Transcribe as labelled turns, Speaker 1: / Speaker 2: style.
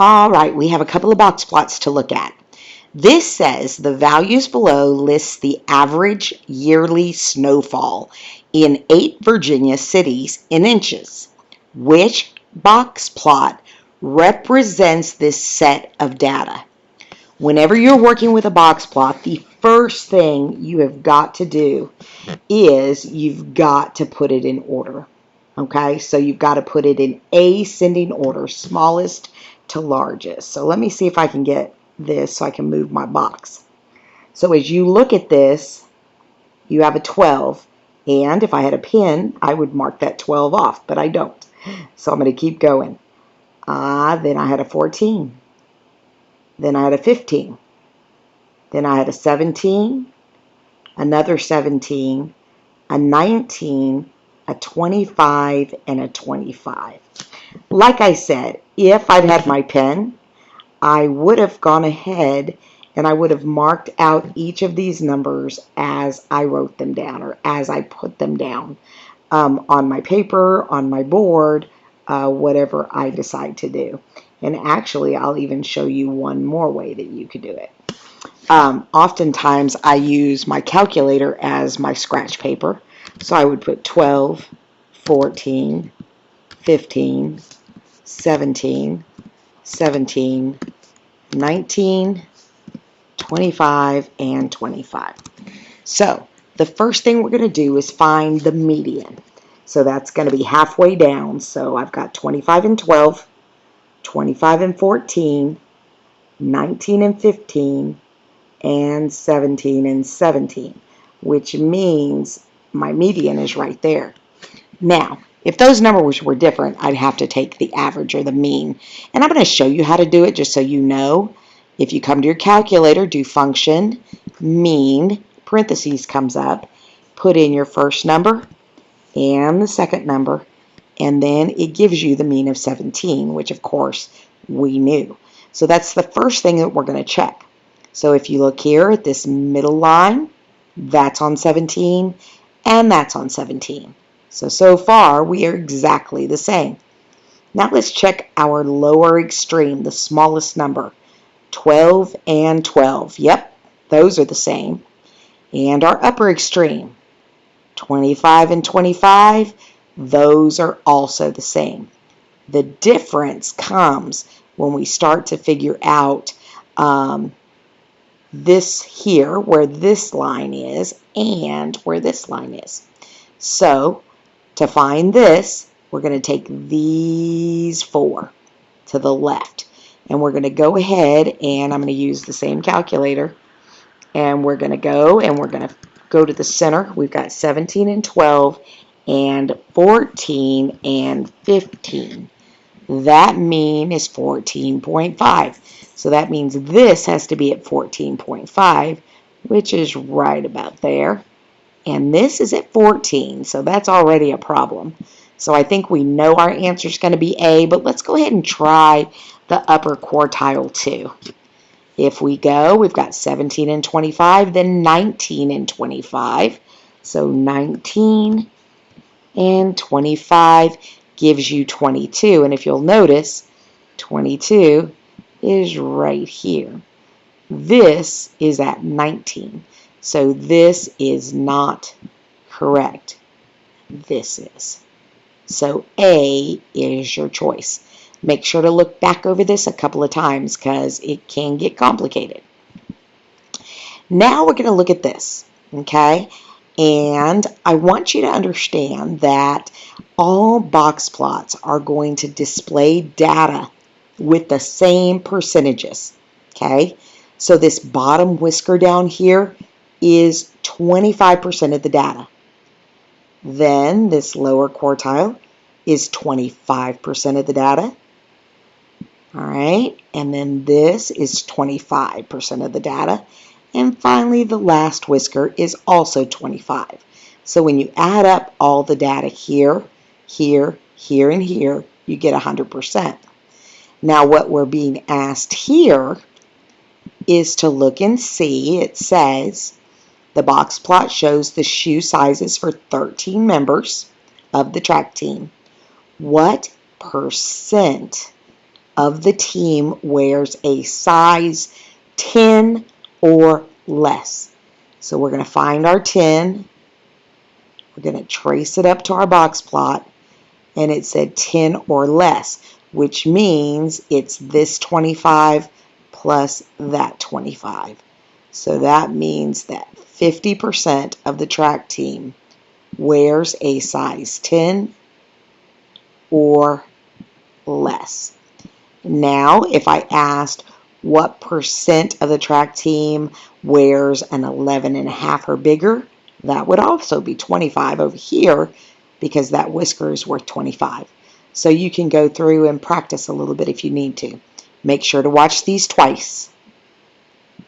Speaker 1: All right, we have a couple of box plots to look at. This says the values below lists the average yearly snowfall in 8 Virginia cities in inches. Which box plot represents this set of data? Whenever you're working with a box plot, the first thing you have got to do is you've got to put it in order. Okay, so you've got to put it in ascending order, smallest to largest. So let me see if I can get this so I can move my box. So as you look at this, you have a 12, and if I had a pen, I would mark that 12 off, but I don't. So I'm going to keep going. Then I had a 14. Then I had a 15. Then I had a 17, another 17, a 19, a 25, and a 25. Like I said, if I'd had my pen, I would have gone ahead and I would have marked out each of these numbers as I wrote them down or as I put them down on my paper, on my board, whatever I decide to do. And actually, I'll even show you one more way that you could do it. Oftentimes, I use my calculator as my scratch paper. So I would put 12, 14, 15, 17, 17, 19, 25, and 25. So the first thing we're going to do is find the median. So that's going to be halfway down. So I've got 25 and 12, 25 and 14, 19 and 15, and 17 and 17, which means my median is right there. Now, if those numbers were different, I'd have to take the average or the mean. And I'm going to show you how to do it just so you know. If you come to your calculator, do function, mean, parentheses comes up, put in your first number and the second number, and then it gives you the mean of 17, which of course we knew. So that's the first thing that we're going to check. So if you look here at this middle line, that's on 17, and that's on 17. So far, we are exactly the same. Now let's check our lower extreme, the smallest number, 12 and 12. Yep, those are the same. And our upper extreme, 25 and 25, those are also the same. The difference comes when we start to figure out this here, where this line is, and where this line is. So to find this, we're going to take these 4 to the left. And we're going to go ahead and I'm going to use the same calculator. And we're going to go to the center. We've got 17 and 12 and 14 and 15. That mean is 14.5. So that means this has to be at 14.5, which is right about there. And this is at 14, so that's already a problem. So I think we know our answer is going to be A, but let's go ahead and try the upper quartile too. If we go, we've got 17 and 25, then 19 and 25. So 19 and 25 gives you 22. And if you'll notice, 22 is right here. This is at 19. So this is not correct. This is. So A is your choice. Make sure to look back over this a couple of times because it can get complicated. Now we're going to look at this, okay? And I want you to understand that all box plots are going to display data with the same percentages, okay? So this bottom whisker down here is 25% of the data. Then this lower quartile is 25% of the data. All right, and then this is 25% of the data. And finally, the last whisker is also 25. So when you add up all the data here, here, here, and here, you get 100%. Now what we're being asked here is to look and see. It says the box plot shows the shoe sizes for 13 members of the track team. What percent of the team wears a size 10 or less. So we're going to find our 10. We're going to trace it up to our box plot, and it said 10 or less, which means it's this 25 plus that 25. So that means that 50% of the track team wears a size 10 or less. Now, if I asked what percent of the track team wears an 11.5 or bigger, that would also be 25 over here because that whisker is worth 25. So you can go through and practice a little bit if you need to. Make sure to watch these twice.